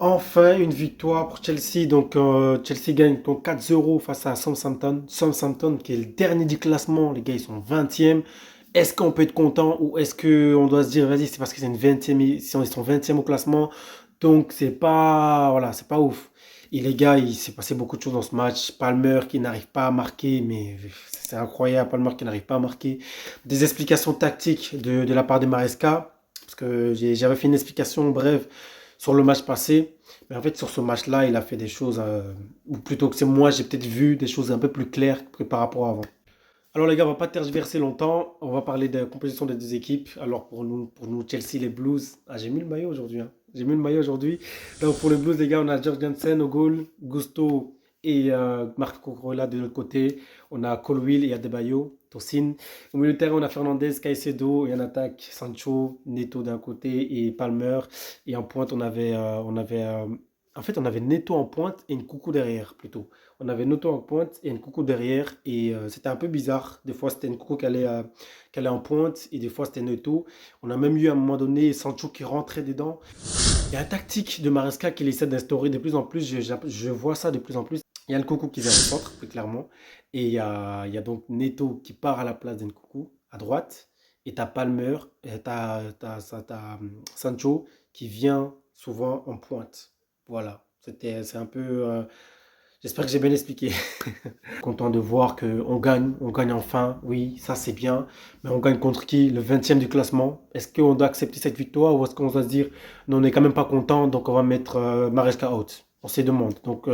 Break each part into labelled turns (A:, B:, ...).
A: Enfin, une victoire pour Chelsea. Donc, Chelsea gagne donc 4-0 face à Southampton. Southampton qui est le dernier du classement. Les gars, ils sont 20e. Est-ce qu'on peut être content ou est-ce qu'on doit se dire, vas-y, c'est parce que c'est une 20e, ils sont 20e au classement. Donc, c'est pas, voilà, c'est pas ouf. Et les gars, il s'est passé beaucoup de choses dans ce match. Palmer qui n'arrive pas à marquer, mais c'est incroyable. Palmer qui n'arrive pas à marquer. Des explications tactiques de la part de Maresca. Parce que j'avais fait une explication brève sur le match passé. Mais en fait, sur ce match-là, il a fait des choses, ou plutôt que c'est moi, j'ai peut-être vu des choses un peu plus claires que par rapport à avant. Alors les gars, on va pas tergiverser longtemps. On va parler de la composition des deux équipes. Alors pour nous Chelsea, les Blues. Ah, j'ai mis le maillot aujourd'hui, hein. J'ai mis le maillot aujourd'hui. Donc pour les Blues, les gars, on a George Jansen au goal, Gusto et Marc Cucurella de l'autre côté. On a Colwill et Adebayo, Tosin. Au milieu de terrain, on a Fernandez, Caicedo et en attaque Sancho, Neto d'un côté et Palmer. Et en pointe, on avait Neto en pointe et une coucou derrière plutôt. On avait Noto en pointe et Nkoukou derrière. Et c'était un peu bizarre. Des fois, c'était Nkoukou qui allait en pointe et des fois, c'était Noto. On a même eu à un moment donné Sancho qui rentrait dedans. Il y a un tactique de Maresca qu'il essaie d'instaurer de plus en plus. Je vois ça de plus en plus. Il y a Nkoukou qui vient au centre, plus clairement. Et il y a donc Neto qui part à la place d'Nkoukou à droite. Et t'as Palmer, et Sancho qui vient souvent en pointe. Voilà. C'est un peu. J'espère que j'ai bien expliqué. Content de voir on gagne enfin, oui, ça c'est bien. Mais on gagne contre qui? Le 20e du classement. Est-ce qu'on doit accepter cette victoire ou est-ce qu'on doit se dire, non, on n'est quand même pas content, donc on va mettre Maresca out? On se demande. Donc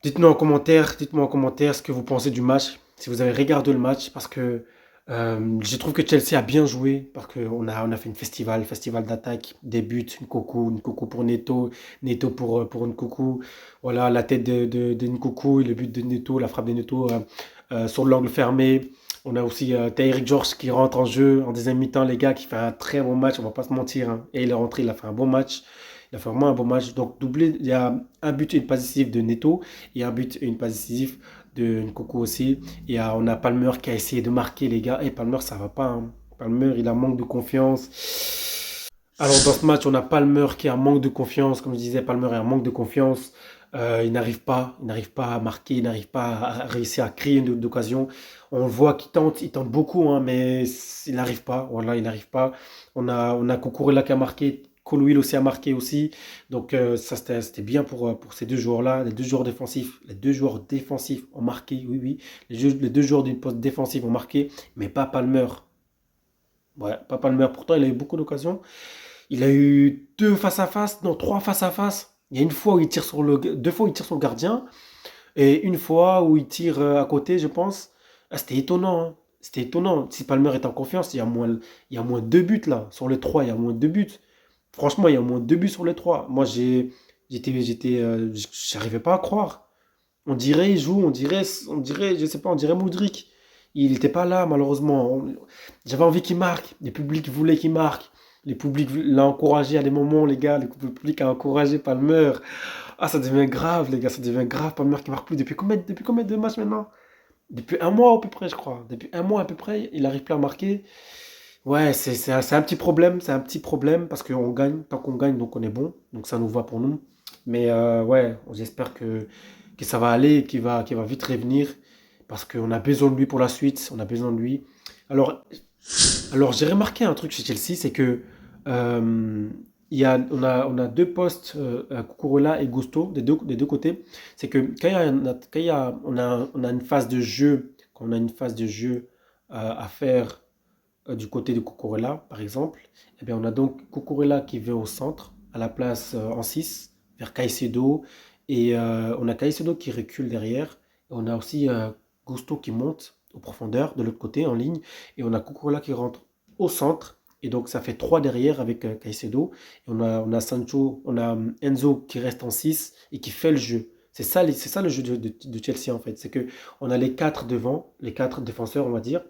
A: dites-moi en commentaire ce que vous pensez du match, si vous avez regardé le match, parce que je trouve que Chelsea a bien joué, parce qu'on a fait festival d'attaque, des buts, une Nkunku pour Neto, Neto pour Nkunku, voilà, la tête de Nkunku, et le but de Neto, la frappe de Neto sur l'angle fermé. On a aussi Tyreek George qui rentre en jeu en deuxième mi-temps, les gars, qui fait un très bon match, on va pas se mentir, hein. Et il est rentré, il a fait un bon match. Il a fait vraiment un bon match. Donc, doublé, il y a un but et une passe décisive de Neto et un but et une passe décisive de Nkoko aussi. Et on a Palmer qui a essayé de marquer, les gars. Et Palmer, ça va pas, hein. Palmer, il a manque de confiance. Alors, dans ce match, on a Palmer qui a un manque de confiance. Comme je disais, Palmer a un manque de confiance. Il n'arrive pas à marquer, il n'arrive pas à réussir à créer une occasion. On voit il tente beaucoup, hein, mais il n'arrive pas. Voilà, il n'arrive pas. On a Cucurella qui a marqué, Colwill aussi a marqué aussi. Donc ça c'était bien pour ces deux joueurs-là, les deux joueurs défensifs. Les deux joueurs défensifs ont marqué, oui, oui. Les deux joueurs d'une poste défensive ont marqué, mais pas Palmer. Ouais, pas Palmer. Pourtant, il a eu beaucoup d'occasions. Il a eu deux face à face, non, trois face à face. Il y a une fois où il tire deux fois où il tire sur le gardien et une fois où il tire à côté, je pense. Ah, c'était étonnant, hein. C'était étonnant. Si Palmer est en confiance, il y a moins deux buts là. Sur les trois, il y a moins deux buts. Franchement, il y a au moins deux buts sur les trois. Moi, j'arrivais pas à croire. On dirait, il joue, on dirait, je sais pas, on dirait Moudric. Il n'était pas là, malheureusement. J'avais envie qu'il marque. Les publics voulaient qu'il marque. Les publics l'ont encouragé à des moments, les gars. Le public a encouragé Palmer. Ah, ça devient grave, les gars, ça devient grave. Palmer qui marque plus. Depuis combien de matchs maintenant? Depuis un mois à peu près, je crois. Depuis un mois à peu près, il n'arrive plus à marquer. Ouais, c'est un petit problème, c'est un petit problème parce qu'on gagne, tant qu'on gagne, donc on est bon, donc ça nous va pour nous. Mais ouais, j'espère que ça va aller, qu'il va vite revenir parce qu'on a besoin de lui pour la suite, on a besoin de lui. Alors, alors j'ai remarqué un truc chez Chelsea, c'est que euh, on a deux postes, Cucurella et Gusto, des deux côtés. C'est que quand on a une phase de jeu, quand on a une phase de jeu à faire du côté de Cucurella, par exemple, eh bien, on a donc Cucurella qui vient au centre, à la place en 6 vers Caicedo, et on a Caicedo qui recule derrière, et on a aussi Gusto qui monte aux profondeurs de l'autre côté en ligne, et on a Cucurella qui rentre au centre, et donc ça fait 3 derrière avec Caicedo, et on a Sancho, on a Enzo qui reste en 6 et qui fait le jeu. C'est ça le jeu de Chelsea en fait, c'est que on a les 4 devant, les 4 défenseurs on va dire,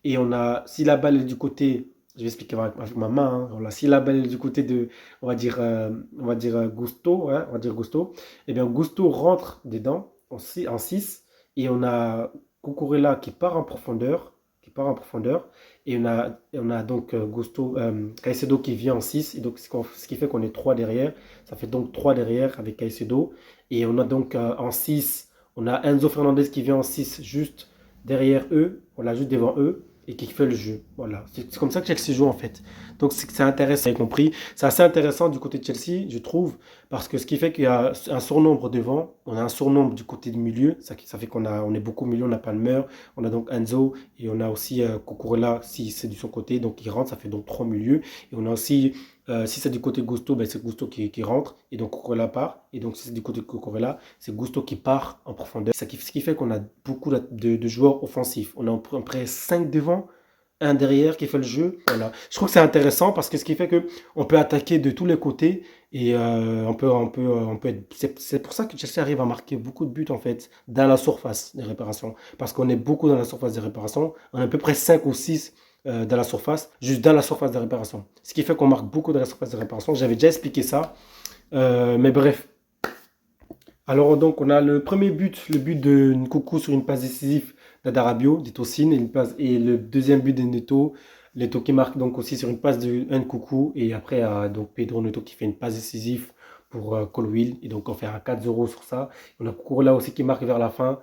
A: et si la balle est du côté, je vais expliquer avec ma main, hein. Voilà, si la balle est du côté de, on va dire Gusto, hein, on va dire Gusto, et bien Gusto rentre dedans en 6 et on a Cucurella qui part en profondeur qui part en profondeur. Et on a donc Caicedo qui vient en 6. Et donc, ce qui fait qu'on est 3 derrière. Ça fait donc 3 derrière avec Caicedo. Et on a donc en 6, on a Enzo Fernandez qui vient en 6 juste derrière eux. Voilà, juste devant eux. Et qui fait le jeu. Voilà. C'est comme ça que Chelsea joue en fait. Donc c'est intéressant, vous avez compris. C'est assez intéressant du côté de Chelsea, je trouve. Parce que ce qui fait qu'il y a un surnombre devant, on a un surnombre du côté du milieu, ça fait on est beaucoup au milieu, on a Palmer, on a donc Enzo et on a aussi Cucurella si c'est de son côté, donc il rentre, ça fait donc trois milieux. Et on a aussi, si c'est du côté Gusto, ben, c'est Gusto qui rentre et donc Cucurella part. Et donc si c'est du côté de Cucurella, c'est Gusto qui part en profondeur. Ce qui fait qu'on a beaucoup de joueurs offensifs. On a à peu près 5 devant, un derrière qui fait le jeu. Voilà. Je trouve que c'est intéressant parce que ce qui fait que on peut attaquer de tous les côtés et c'est pour ça que Chelsea arrive à marquer beaucoup de buts en fait dans la surface des réparations. Parce qu'on est beaucoup dans la surface des réparations. On est à peu près 5 ou 6 dans la surface, juste dans la surface des réparations. Ce qui fait qu'on marque beaucoup dans la surface des réparations. J'avais déjà expliqué ça. Mais bref. Alors donc on a le premier but, le but de Nkunku sur une passe décisive d'Adarabio, d'Etosin, et le deuxième but de Neto, Neto qui marque donc aussi sur une passe de Nkunku, et après donc Pedro Neto qui fait une passe décisive pour Colwill, et donc on fait un 4-0 sur ça. On a Cucurella aussi qui marque vers la fin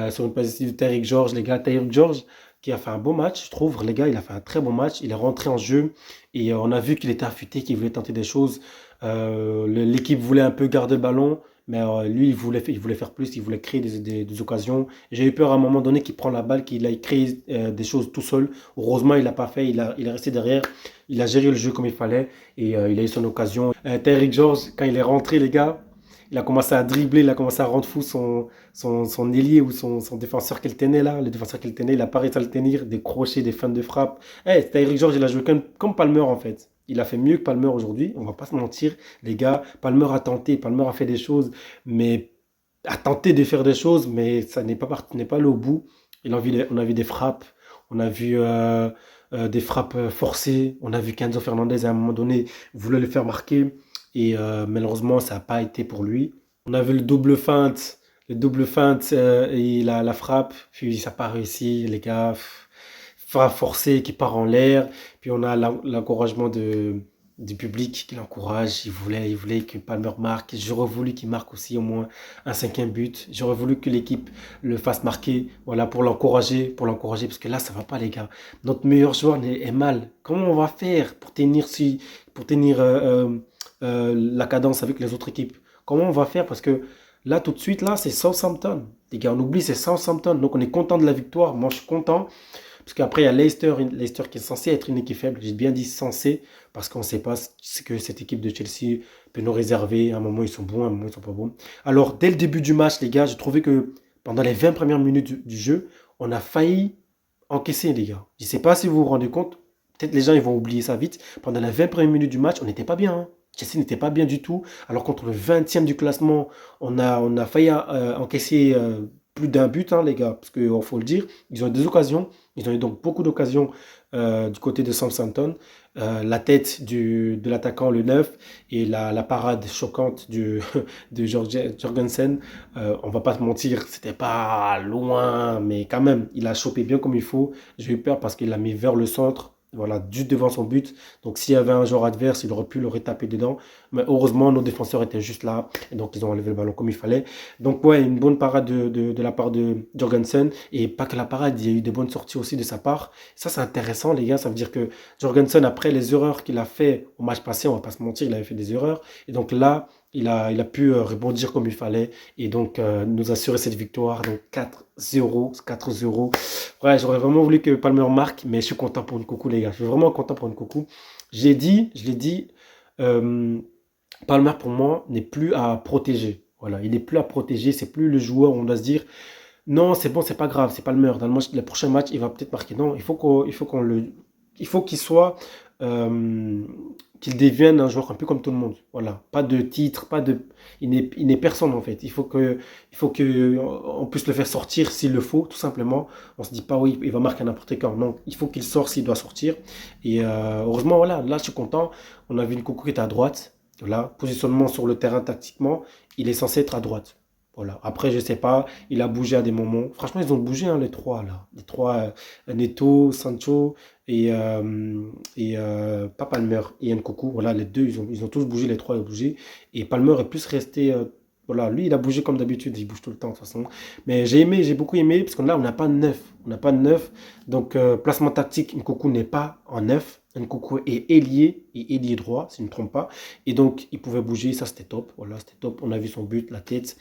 A: sur une passe décisive de Tyrick George, les gars, Tyrick George qui a fait un bon match, je trouve, les gars, il a fait un très bon match, il est rentré en jeu, et on a vu qu'il était affûté, qu'il voulait tenter des choses. L'équipe voulait un peu garder le ballon, mais lui, il voulait faire plus, il voulait créer des occasions. J'ai eu peur à un moment donné qu'il prend la balle, qu'il aille créer des choses tout seul. Heureusement, il l'a pas fait, il est resté derrière, il a géré le jeu comme il fallait et il a eu son occasion. Tyrick George, quand il est rentré, les gars, il a commencé à dribbler, il a commencé à rendre fou son ailier ou son défenseur qu'il tenait là. Le défenseur qu'il tenait, il a pas réussi à le tenir, des crochets, des feintes de frappe. Tyrick George, il a joué comme Palmer en fait. Il a fait mieux que Palmer aujourd'hui, on va pas se mentir, les gars. Palmer a tenté, Palmer a fait des choses, mais a tenté de faire des choses, mais ça n'est pas allé au bout. On a vu des frappes, on a vu des frappes forcées, on a vu qu'Enzo Fernandez à un moment donné voulait le faire marquer et malheureusement ça n'a pas été pour lui. On a vu le double feinte et la frappe, puis ça n'a pas réussi, les gars. Frappe forcée qui part en l'air, puis on a l'encouragement du public qui l'encourage. Il voulait que Palmer marque. J'aurais voulu qu'il marque aussi au moins un cinquième but. J'aurais voulu que l'équipe le fasse marquer, voilà, pour l'encourager, parce que là, ça va pas, les gars. Notre meilleur joueur est mal. Comment on va faire pour tenir la cadence avec les autres équipes? Comment on va faire? Parce que là, tout de suite, là, c'est Southampton. Les gars, on oublie, c'est Southampton. Donc, on est content de la victoire. Moi, je suis content. Parce qu'après, il y a Leicester qui est censé être une équipe faible. J'ai bien dit censé, parce qu'on ne sait pas ce que cette équipe de Chelsea peut nous réserver. À un moment, ils sont bons, à un moment, ils ne sont pas bons. Alors, dès le début du match, les gars, j'ai trouvé que pendant les 20 premières minutes du jeu, on a failli encaisser, les gars. Je ne sais pas si vous vous rendez compte. Peut-être les gens ils vont oublier ça vite. Pendant les 20 premières minutes du match, on n'était pas bien, hein. Chelsea n'était pas bien du tout. Alors contre le 20e du classement, on a failli encaisser plus d'un but, hein, les gars. Parce qu'il faut le dire, ils ont eu des occasions. Ils ont eu donc beaucoup d'occasions du côté de Southampton. La tête de l'attaquant, le 9, et la parade choquante de Jorgensen. On va pas se mentir, c'était pas loin, mais quand même, il a chopé bien comme il faut. J'ai eu peur parce qu'il l'a mis vers le centre. Voilà, juste devant son but. Donc, s'il y avait un joueur adverse, il aurait pu le retaper dedans. Mais heureusement, nos défenseurs étaient juste là. Et donc, ils ont enlevé le ballon comme il fallait. Donc, ouais, une bonne parade de la part de Jorgensen. Et pas que la parade, il y a eu des bonnes sorties aussi de sa part. Ça, c'est intéressant, les gars. Ça veut dire que Jorgensen, après les erreurs qu'il a fait au match passé, on va pas se mentir, il avait fait des erreurs. Et donc là, il a pu rebondir comme il fallait et donc nous assurer cette victoire. Donc 4-0, 4-0. Ouais, j'aurais vraiment voulu que Palmer marque, mais je suis content pour une coucou, les gars. Je suis vraiment content pour une coucou. Je l'ai dit, euh, Palmer pour moi n'est plus à protéger. Voilà, il n'est plus à protéger. C'est plus le joueur où on doit se dire non, c'est bon, c'est pas grave, c'est Palmer. Dans le prochain match, il va peut-être marquer. Non, il faut qu'il soit, euh, qu'il devienne un joueur un peu comme tout le monde. Voilà, pas de titre, il n'est personne en fait. Il faut que on puisse le faire sortir s'il le faut, tout simplement. On se dit pas oui, il va marquer à n'importe quand. Non, il faut qu'il sorte s'il doit sortir. Et heureusement, voilà, là je suis content. On a vu une coucou qui était à droite. Voilà, positionnement sur le terrain tactiquement, il est censé être à droite. Voilà. Après, je sais pas, il a bougé à des moments. Franchement, ils ont bougé, hein, les trois, là. Les trois, Neto, Sancho et pas Palmer et Nkoku. Voilà, les deux, ils ont tous bougé, les trois, ils ont bougé. Et Palmer est plus resté. Voilà, lui, il a bougé comme d'habitude, il bouge tout le temps, de toute façon. Mais j'ai beaucoup aimé, parce que là, on n'a pas de neuf. On n'a pas de neuf. Donc, placement tactique, Nkoku n'est pas en neuf. Nkoku est ailier, et ailier droit, si je ne me trompe pas. Et donc, il pouvait bouger, ça c'était top. Voilà, c'était top. On a vu son but, la tête.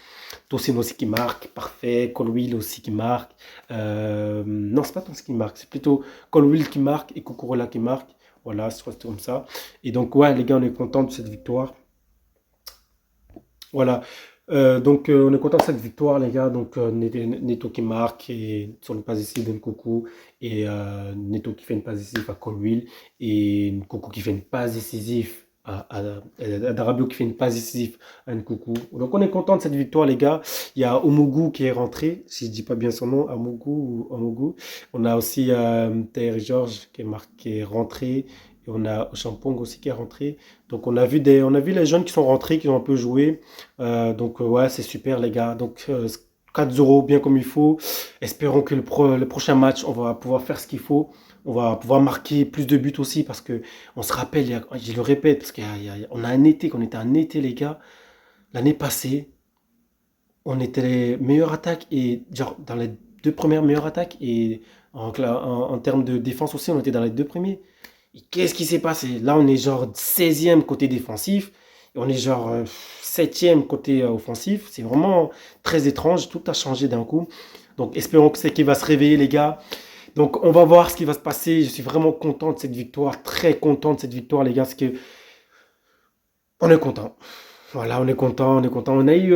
A: Tosin aussi qui marque, parfait. Colwill aussi qui marque. Non, c'est pas Tosin qui marque, c'est plutôt Colwill qui marque et Cucurella qui marque. Voilà, c'est comme ça. Et donc, ouais, les gars, on est contents de cette victoire. Voilà. On est content de cette victoire, les gars. Donc, Neto qui marque et sur une passe décisive d'Nkoku et Neto qui fait une passe décisive à Colwill et Nkoku qui fait une passe décisive à Darabio qui fait une passe décisive à Nkoku. Donc, on est content de cette victoire, les gars. Il y a Omogu qui est rentré, si je dis pas bien son nom, Omogu ou Omogu. On a aussi Taher George qui est rentré. Et on a Champong aussi qui est rentré. Donc on a vu les jeunes qui sont rentrés, qui ont un peu joué. Ouais, c'est super les gars. Donc 4-0 bien comme il faut. Espérons que le prochain match, on va pouvoir faire ce qu'il faut. On va pouvoir marquer plus de buts aussi parce que on se rappelle, je le répète, parce qu'on a un été, qu'on était un été les gars. L'année passée, on était les meilleures attaques et genre dans les deux premières meilleures attaques et en termes de défense aussi, on était dans les deux premiers. Et qu'est-ce qui s'est passé? Là, on est genre 16e côté défensif et on est genre 7e côté offensif. C'est vraiment très étrange. Tout a changé d'un coup. Donc, espérons que c'est qui va se réveiller, les gars. Donc, on va voir ce qui va se passer. Je suis vraiment content de cette victoire. Très content de cette victoire, les gars. Parce que on est content. Voilà, on est content, on est content. On a eu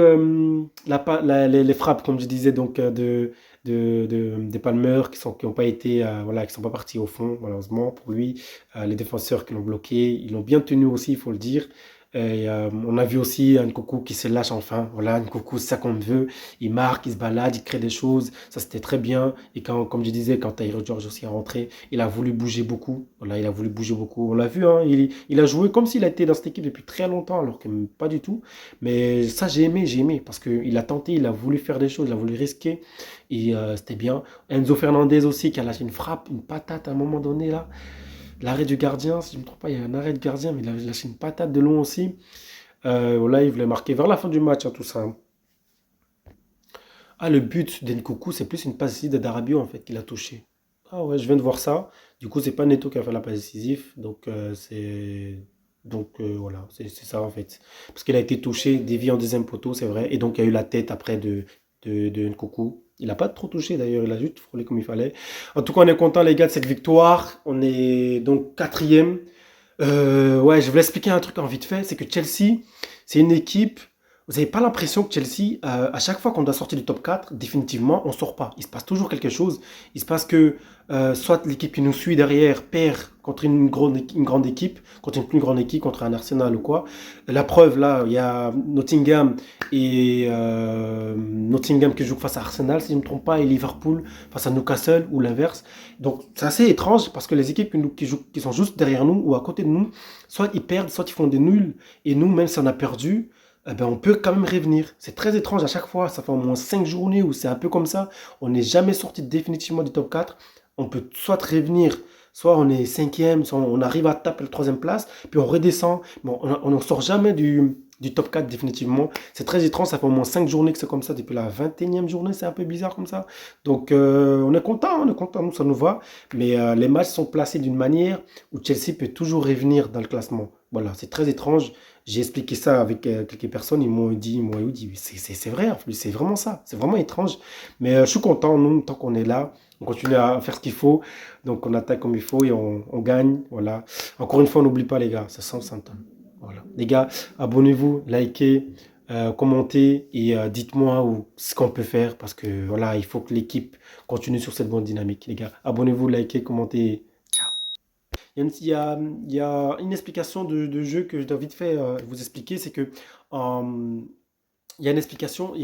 A: les frappes, comme je disais, donc des palmeurs qui ont pas été, voilà, qui sont pas partis au fond, malheureusement pour lui. Les défenseurs qui l'ont bloqué, ils l'ont bien tenu aussi, il faut le dire. Et on a vu aussi un coucou qui se lâche enfin. Voilà, un coucou, c'est ça qu'on veut. Il marque, il se balade, il crée des choses. Ça, c'était très bien. Et quand, comme je disais, quand Tyler George aussi est rentré, il a voulu bouger beaucoup. Voilà, il a voulu bouger beaucoup. On l'a vu, hein, il a joué comme s'il a été dans cette équipe depuis très longtemps, alors que pas du tout. Mais ça, j'ai aimé, parce qu'il a tenté, il a voulu faire des choses, il a voulu risquer. Et c'était bien. Enzo Fernandez aussi, qui a lâché une frappe, une patate à un moment donné, là. L'arrêt du gardien, si je ne me trompe pas, il y a un arrêt de gardien, mais il a lâché une patate de long aussi. Voilà, il voulait marquer vers la fin du match, hein, tout ça. Ah, le but d'Nkoku, c'est plus une passe décisive de Darabio, en fait, qu'il a touché. Ah ouais, je viens de voir ça. Du coup, c'est pas Neto qui a fait la passe décisive. Voilà, c'est ça, en fait. Parce qu'il a été touché, dévié en deuxième poteau, c'est vrai. Et donc, il y a eu la tête après de Nkoku. Il n'a pas trop touché, d'ailleurs. Il a juste frôlé comme il fallait. En tout cas, on est content, les gars, de cette victoire. On est donc quatrième. Ouais, je voulais expliquer un truc en vite fait, c'est que Chelsea, c'est une équipe. Vous n'avez pas l'impression que Chelsea, à chaque fois qu'on doit sortir du top 4, définitivement, on ne sort pas. Il se passe toujours quelque chose. Il se passe que soit l'équipe qui nous suit derrière perd contre une grande équipe, contre une plus grande équipe, contre un Arsenal ou quoi. La preuve, là, il y a Nottingham qui joue face à Arsenal, si je ne me trompe pas, et Liverpool face à Newcastle ou l'inverse. Donc c'est assez étrange parce que les équipes qui sont juste derrière nous ou à côté de nous, soit ils perdent, soit ils font des nuls. Et nous, même si on a perdu, eh ben, on peut quand même revenir. C'est très étrange à chaque fois. Ça fait au moins 5 journées où c'est un peu comme ça. On n'est jamais sorti définitivement du top 4. On peut soit revenir, soit on est cinquième, soit on arrive à taper la troisième place, puis on redescend. Bon, on ne sort jamais du top 4 définitivement. C'est très étrange. Ça fait au moins 5 journées que c'est comme ça. Depuis la 21e journée, c'est un peu bizarre comme ça. Donc on est content, nous, ça nous va. Mais les matchs sont placés d'une manière où Chelsea peut toujours revenir dans le classement. Voilà, c'est très étrange. J'ai expliqué ça avec quelques personnes, ils m'ont dit, c'est vrai, en plus, c'est vraiment ça, c'est vraiment étrange. Mais je suis content, nous, tant qu'on est là, on continue à faire ce qu'il faut, donc on attaque comme il faut et on gagne, voilà. Encore une fois, on n'oublie pas les gars, c'est Southampton. Voilà. Les gars, abonnez-vous, likez, commentez et dites-moi ce qu'on peut faire parce que voilà, il faut que l'équipe continue sur cette bonne dynamique, les gars. Abonnez-vous, likez, commentez. Ciao. Il y a une explication de jeu que je dois vite fait vous expliquer, c'est que il y a une explication,